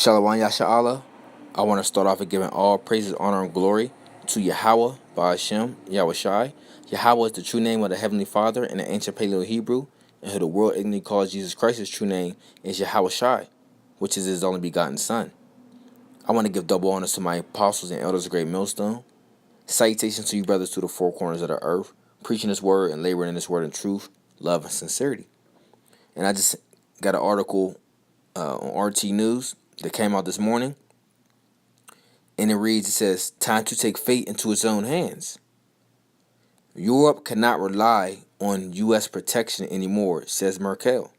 Shalom Yasha'Allah. I want to start off with giving all praises, honor, and glory to Yahweh, Ba'ashem, Yahweh Shai. Yahweh is the true name of the Heavenly Father in the ancient Paleo Hebrew, and who the world ignorantly calls Jesus Christ. His true name is Yahweh Shai, which is his only begotten Son. I want to give double honors to my apostles and elders of Great Millstone. Salutations to you brothers to the four corners of the earth, preaching this word and laboring in this word in truth, love, and sincerity. And I just got an article on RT News that came out this morning. And it says, time to take fate into its own hands. Europe cannot rely on U.S. protection anymore, says Merkel.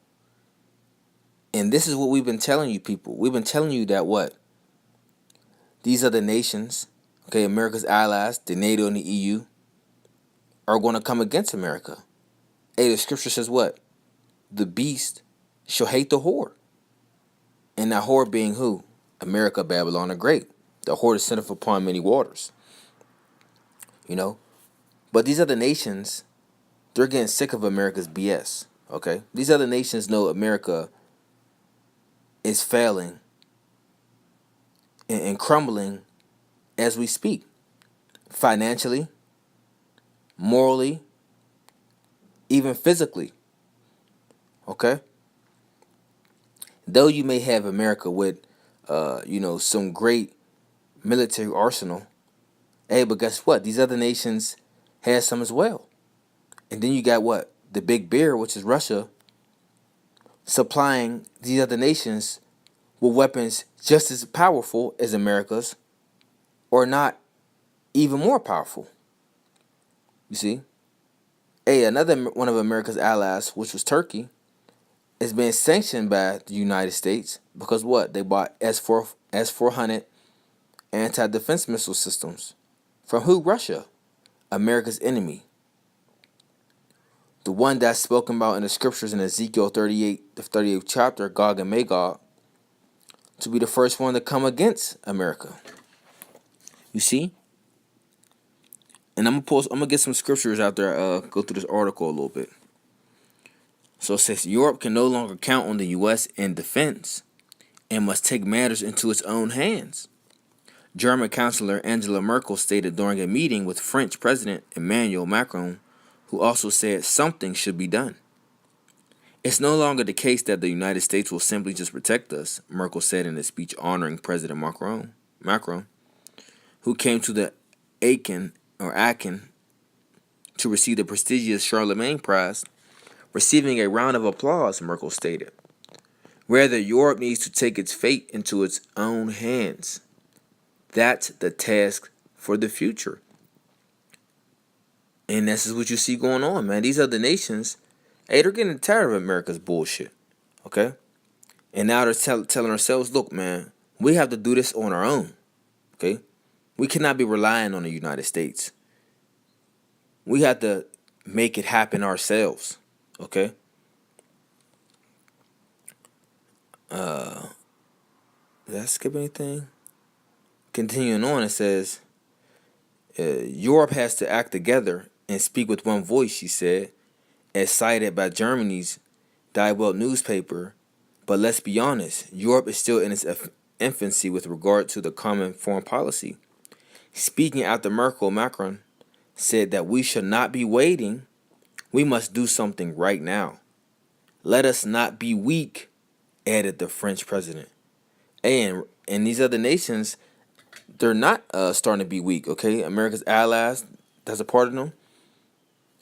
And this is what we've been telling you people. We've been telling you that what? These other nations, okay, America's allies, the NATO and the EU, are going to come against America. Hey, the scripture says what? The beast shall hate the whore. And that whore being who? America, Babylon the Great. The whore is sitteth upon many waters. You know? But these other nations, they're getting sick of America's BS. Okay? These other nations know America is failing and crumbling as we speak. Financially, morally, even physically. Okay? Though you may have America with, some great military arsenal, hey, but guess what? These other nations has some as well. And then you got what? The big bear, which is Russia, supplying these other nations with weapons just as powerful as America's, or not even more powerful. You see? Hey, another one of America's allies, which was Turkey, is being sanctioned by the United States because what? They bought S-400 anti-defense missile systems. From who? Russia, America's enemy. The one that's spoken about in the scriptures in Ezekiel 38, the 38th chapter, Gog and Magog, to be the first one to come against America. You see? And I'm gonna get some scriptures out there, go through this article a little bit. So it says, Europe can no longer count on the U.S. in defense and must take matters into its own hands. German Chancellor Angela Merkel stated during a meeting with French President Emmanuel Macron, who also said something should be done. It's no longer the case that the United States will simply just protect us, Merkel said in a speech honoring President Macron, who came to the Aachen to receive the prestigious Charlemagne Prize. Receiving a round of applause, Merkel stated. Rather, Europe needs to take its fate into its own hands. That's the task for the future. And this is what you see going on, man. These other nations, hey, they're getting tired of America's bullshit, okay? And now they're telling ourselves, look, man, we have to do this on our own, okay? We cannot be relying on the United States. We have to make it happen ourselves, okay? Did I skip anything? Continuing on, it says, Europe has to act together and speak with one voice, she said, as cited by Germany's Die Welt newspaper. But let's be honest, Europe is still in its infancy with regard to the common foreign policy. Speaking after Merkel, Macron said that we should not be waiting. We must do something right now. Let us not be weak, added the French president. And these other nations, they're not starting to be weak, okay? America's allies, that's a part of them.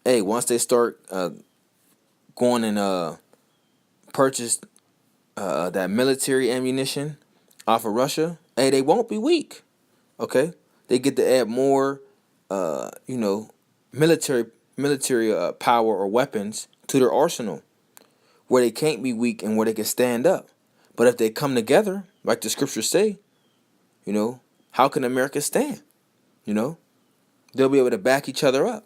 Hey, once they start going and purchase that military ammunition off of Russia, hey, they won't be weak, okay? They get to add more, military power or weapons to their arsenal, where they can't be weak and where they can stand up. But if they come together, like the scriptures say, how can America stand? They'll be able to back each other up.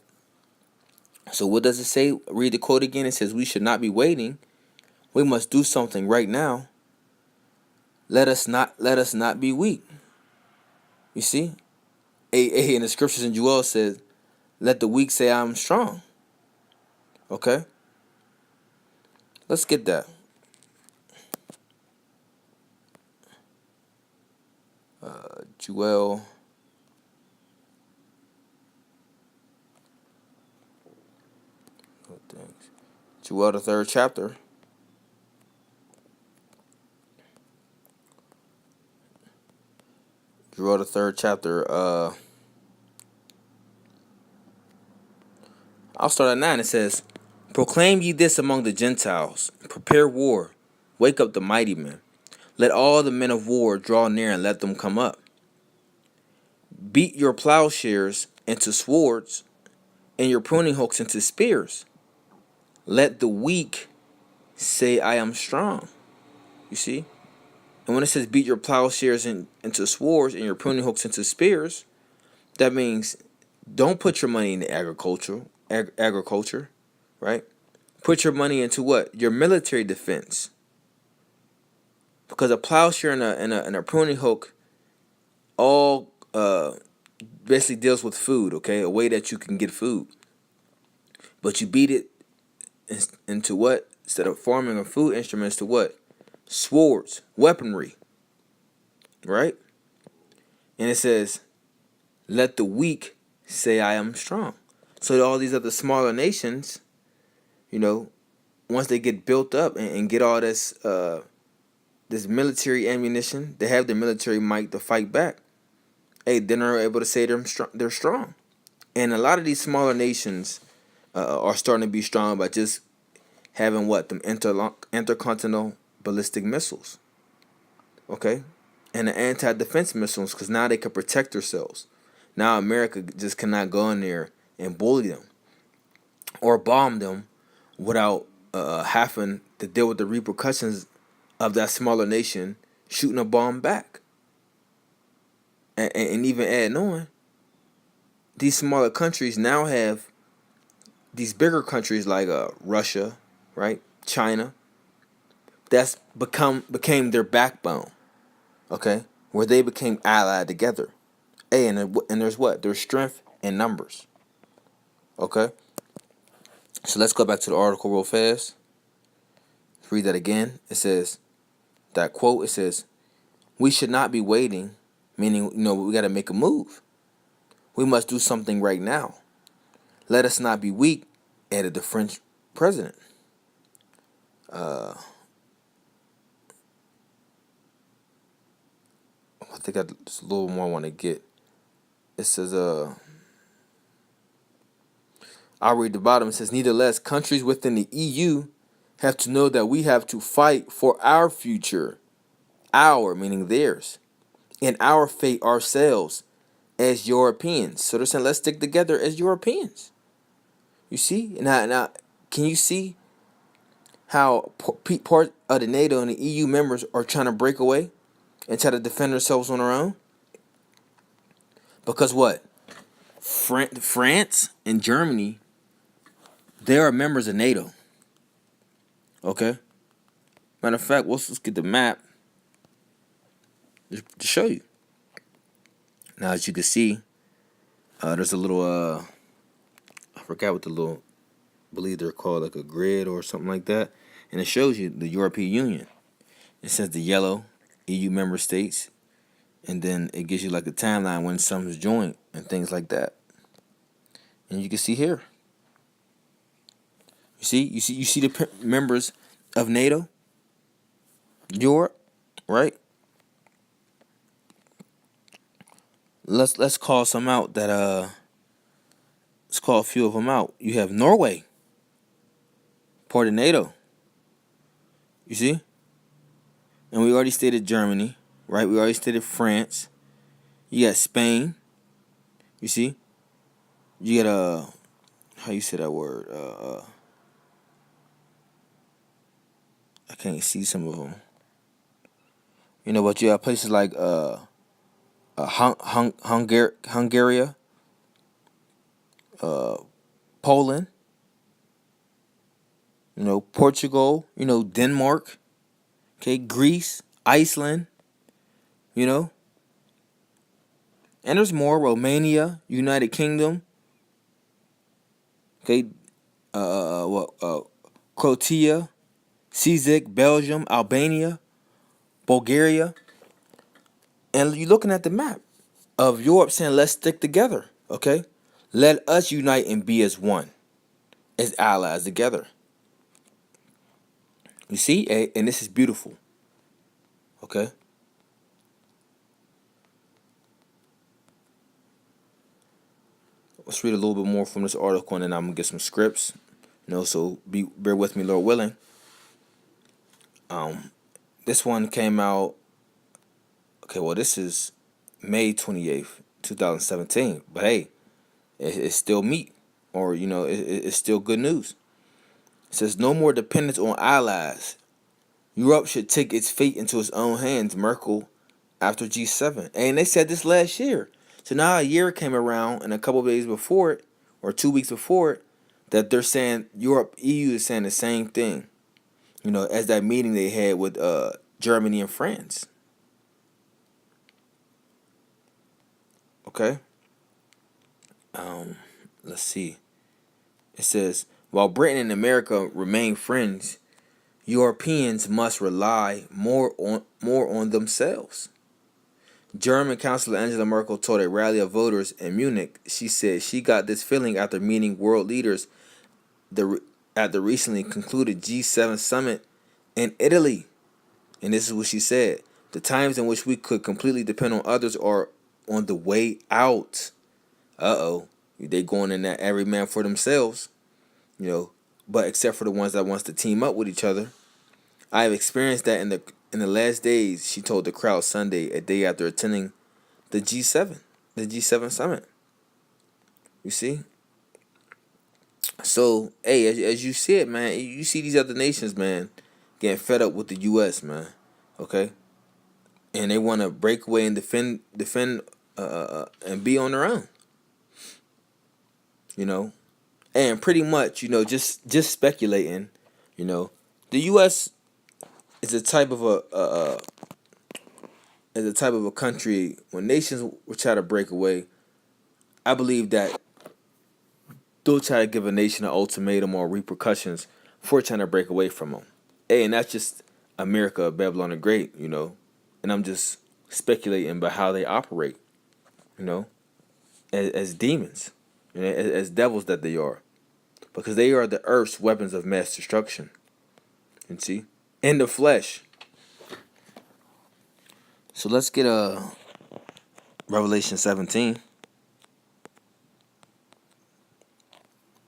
So what does it say? Read the quote again. It says, we should not be waiting. We must do something right now. Let us not be weak. You see? In the scriptures in Joel says, let the weak say I'm strong. Okay? Let's get that. Joel. Joel, the third chapter. Joel, the third chapter. I'll start at 9. It says, "Proclaim ye this among the Gentiles. Prepare war. Wake up the mighty men. Let all the men of war draw near and let them come up. Beat your plowshares into swords and your pruning hooks into spears. Let the weak say, I am strong." You see? And when it says beat your plowshares into swords and your pruning hooks into spears, that means don't put your money into agriculture, right? Put your money into what? Your military defense. Because a plowshare and a pruning hook all basically deals with food, okay? A way that you can get food. But you beat it into what? Instead of farming or food instruments, to what? Swords, weaponry, right? And it says, let the weak say, I am strong. So all these other smaller nations, once they get built up and get all this this military ammunition, they have the military might to fight back. Hey, then they're able to say they're strong. And a lot of these smaller nations are starting to be strong by just having what? Them intercontinental ballistic missiles. Okay? And the anti-defense missiles, because now they can protect themselves. Now America just cannot go in there and bully them or bomb them without having to deal with the repercussions of that smaller nation shooting a bomb back. And even adding on, these smaller countries now have these bigger countries like Russia, right? China, that's became their backbone, okay? Where they became allied together. Hey, and there's what? There's strength in numbers, okay? So let's go back to the article real fast. Let's read that again. It says, that quote, it says, "We should not be waiting," meaning, we got to make a move. We must do something right now. Let us not be weak, added the French president. I think just a little more I want to get. It says, I'll read the bottom. It says, "Nevertheless, countries within the EU have to know that we have to fight for our future, our, meaning theirs, and our fate ourselves as Europeans." So they're saying, let's stick together as Europeans. You see? Now, can you see how part of the NATO and the EU members are trying to break away and try to defend themselves on their own? Because what? France and Germany, they are members of NATO. Okay? Matter of fact, let's get the map to show you. Now, as you can see, there's a little, I forgot what I believe they're called, like a grid or something like that. And it shows you the European Union. It says the yellow EU member states. And then it gives you like a timeline when some's joined and things like that. And you can see here. You see the members of NATO, Europe, right? Let's call some out that let's call a few of them out. You have Norway, part of NATO. You see? And we already stated Germany, right? We already stated France. You got Spain. You see? You got how you say that word? I can't see some of them. But you have places like Hungary, Poland, Portugal, Denmark, okay, Greece, Iceland, and there's more. Romania, United Kingdom, okay, Croatia, Czech, Belgium, Albania, Bulgaria, And you're looking at the map of Europe saying, let's stick together, okay? Let us unite and be as one, as allies together. You see, and this is beautiful, okay? Let's read a little bit more from this article, and then I'm gonna get some scripts. So bear with me, Lord willing. This one came out. Okay, well, this is May 28th, 2017. But hey, it's still meat, or it's still good news. It says no more dependence on allies. Europe should take its fate into its own hands. Merkel after G7, and they said this last year. So now a year came around, and a couple of days before it, or 2 weeks before it, that they're saying EU is saying the same thing. As that meeting they had with Germany and France. Okay. Let's see. It says while Britain and America remain friends, Europeans must rely more on themselves. German Chancellor Angela Merkel told a rally of voters in Munich. She said she got this feeling after meeting world leaders at the recently concluded G7 summit in Italy. And this is what she said. The times in which we could completely depend on others are on the way out. Uh-oh. They going in that every man for themselves. But except for the ones that wants to team up with each other. I have experienced that in the last days, she told the crowd Sunday, a day after attending the G7 summit. You see? So, hey, as you see it, man, you see these other nations, man, getting fed up with the U.S., man. Okay? And they want to break away and defend, and be on their own. And pretty much, just speculating, the U.S. is a type of a country when nations will try to break away. I believe that they'll try to give a nation an ultimatum or repercussions for trying to break away from them. Hey, and that's just America, Babylon the Great, and I'm just speculating about how they operate, as demons, as devils that they are, because they are the earth's weapons of mass destruction. And see, in the flesh. So let's get Revelation 17.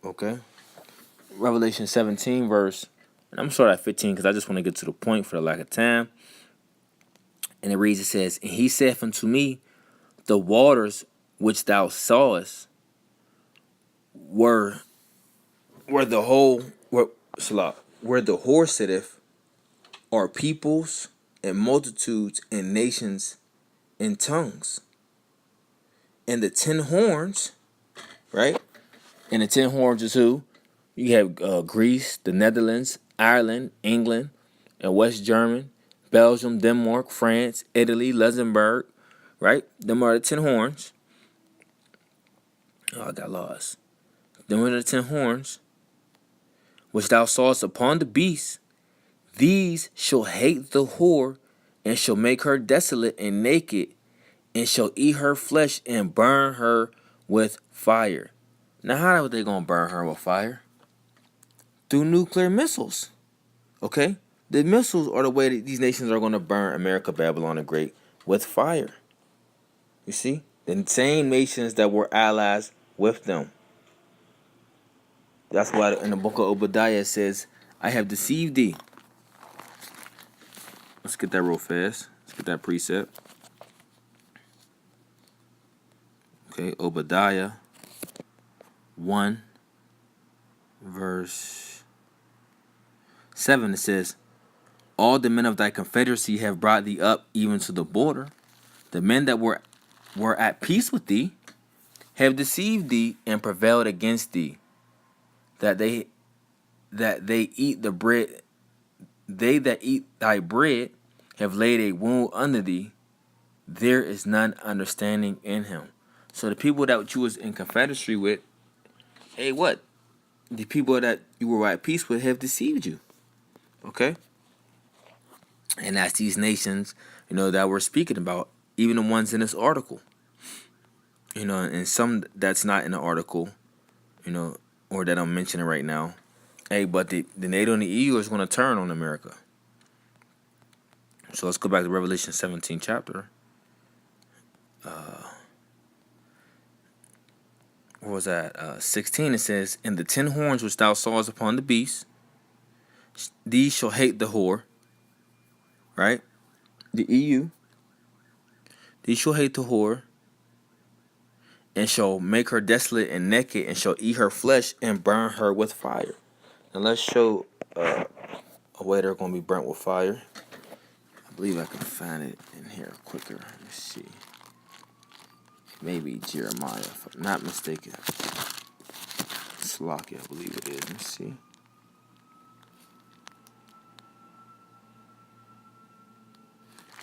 Okay. Revelation 17 verse, and I'm sorry at 15 because I just want to get to the point for the lack of time. And it reads, it says, and he saith unto me, the waters which thou sawest were where the whore sitteth, are peoples and multitudes and nations and tongues. And the 10 horns, right? And the 10 horns is who? You have Greece, the Netherlands, Ireland, England, and West Germany, Belgium, Denmark, France, Italy, Luxembourg, right? Them are the 10 horns. Oh, I got lost. Them are the 10 horns, which thou sawest upon the beast. These shall hate the whore, and shall make her desolate and naked, and shall eat her flesh and burn her with fire. Now, how are they going to burn her with fire? Through nuclear missiles. Okay? The missiles are the way that these nations are going to burn America, Babylon the Great with fire. You see? The same nations that were allies with them. That's why in the book of Obadiah it says, I have deceived thee. Let's get that real fast. Let's get that precept. Okay, Obadiah 1 verse 7, it says, all the men of thy confederacy have brought thee up even to the border. The men that were at peace with thee have deceived thee and prevailed against thee, that they eat the bread. They that eat thy bread have laid a wound under thee. There is none understanding in him. So the people that you was in confederacy with, hey, what? The people that you were at peace with have deceived you. Okay? And that's these nations, that we're speaking about. even the ones in this article, and some that's not in the article, or that I'm mentioning right now. Hey, but the NATO and the EU is going to turn on America. So let's go back to Revelation 17 chapter. What was that? 16, it says, "And the 10 horns which thou sawest upon the beast, these shall hate the whore," right? The EU. "These shall hate the whore, and shall make her desolate and naked, and shall eat her flesh, and burn her with fire." Now let's show a way they're going to be burnt with fire. I believe I can find it in here quicker. Let's see. Maybe Jeremiah, if I'm not mistaken. Slocky, I believe it is. Let's see.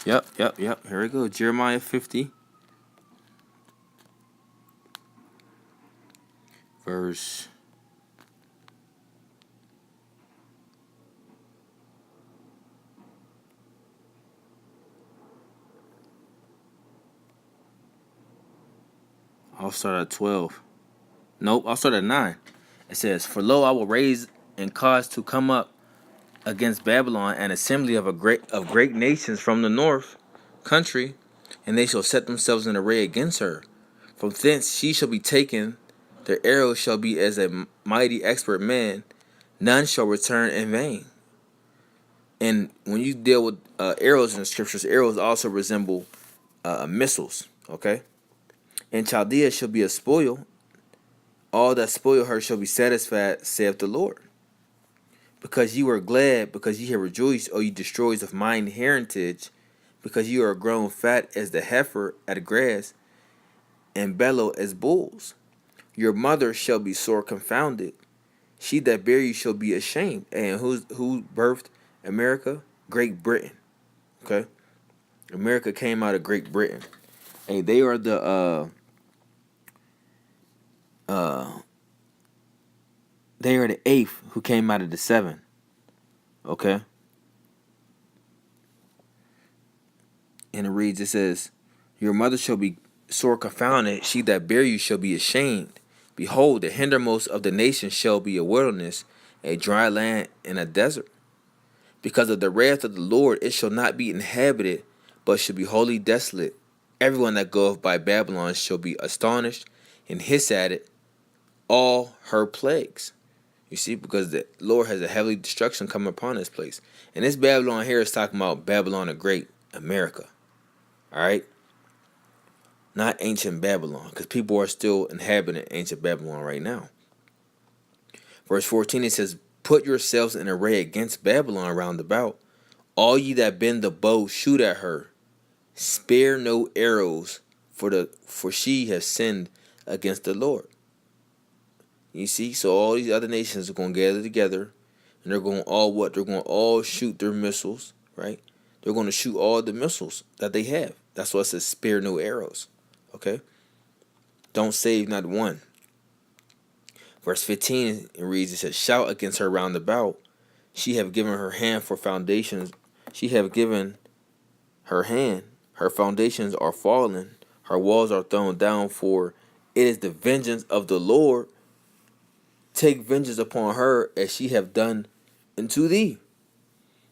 Yep. Here we go. Jeremiah 50. Verse. I'll start at 12. Nope, I'll start at 9. It says, "For lo, I will raise and cause to come up against Babylon an assembly of great nations from the north country, and they shall set themselves in array against her. From thence she shall be taken. Their arrows shall be as a mighty expert man. None shall return in vain." And when you deal with arrows in the scriptures, arrows also resemble missiles. Okay. "And Chaldea shall be a spoil. All that spoil her shall be satisfied, saith the Lord. Because ye were glad, because ye have rejoiced, O ye destroyers of mine heritage, because ye are grown fat as the heifer at grass, and bellow as bulls. Your mother shall be sore confounded. She that bare you shall be ashamed." And who birthed America? Great Britain. Okay? America came out of Great Britain. Hey, they are the they are the 8th who came out of the 7. Okay? And it reads, it says, "Your mother shall be sore confounded, she that bare you shall be ashamed. Behold, the hindermost of the nations shall be a wilderness, a dry land and a desert. Because of the wrath of the Lord it shall not be inhabited, but shall be wholly desolate. Everyone that goeth by Babylon shall be astonished, and hiss at it all her plagues." You see, because the Lord has a heavy destruction coming upon this place. And this Babylon here is talking about Babylon the Great, America. All right? Not ancient Babylon, because people are still inhabiting ancient Babylon right now. Verse 14, it says, "Put yourselves in array against Babylon round about. All ye that bend the bow, shoot at her. Spare no arrows, for she has sinned against the Lord." You see, so all these other nations are going to gather together, and they're going to all what? They're going to all shoot their missiles, right? They're going to shoot all the missiles that they have. That's why it says spare no arrows, okay? Don't save not one. Verse 15, it reads, it says, "Shout against her round about. She have given her hand for foundations. She have given her hand. Her foundations are fallen. Her walls are thrown down, for it is the vengeance of the Lord. Take vengeance upon her as she have done unto thee."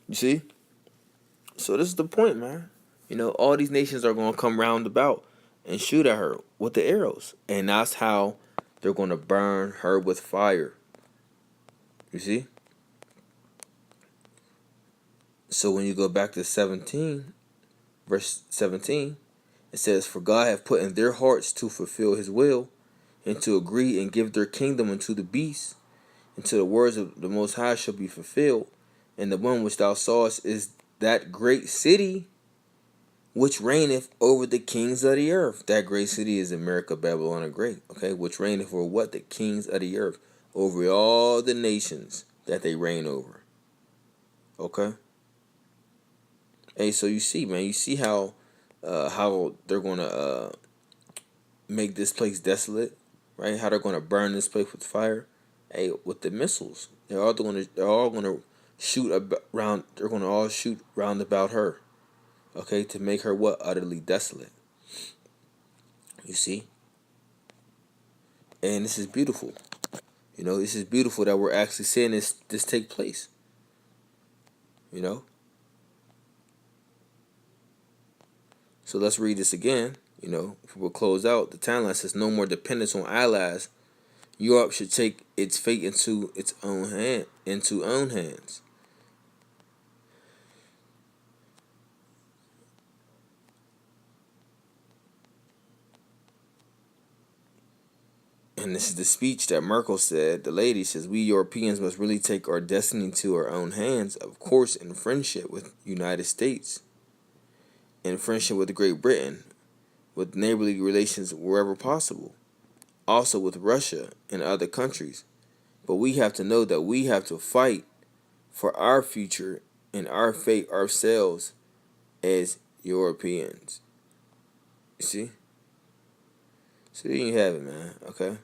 You see? So this is the point, man. All these nations are going to come round about and shoot at her with the arrows. And that's how they're going to burn her with fire. You see? So when you go back to 17, verse 17, it says, "For God hath put in their hearts to fulfill his will, and to agree and give their kingdom unto the beast, until the words of the Most High shall be fulfilled. And the one which thou sawest is that great city which reigneth over the kings of the earth." That great city is America, Babylon the Great. Okay, which reigneth over what? The kings of the earth, over all the nations that they reign over. Okay. Hey, so you see, man, you see how they're gonna make this place desolate, right? How they're gonna burn this place with fire. Hey, with the missiles, they're all gonna shoot around. They're gonna all shoot round about her. Okay, to make her what? Utterly desolate. You see? And this is beautiful. This is beautiful that we're actually seeing this take place. You know? So let's read this again. We'll close out. The timeline says no more dependence on allies. Europe should take its fate into its own hands. And this is the speech that Merkel said. The lady says, "We Europeans must really take our destiny into our own hands, of course, in friendship with United States, in friendship with Great Britain, with neighborly relations wherever possible, also with Russia and other countries. But we have to know that we have to fight for our future and our fate ourselves as Europeans." You see? So there you have it, man. Okay?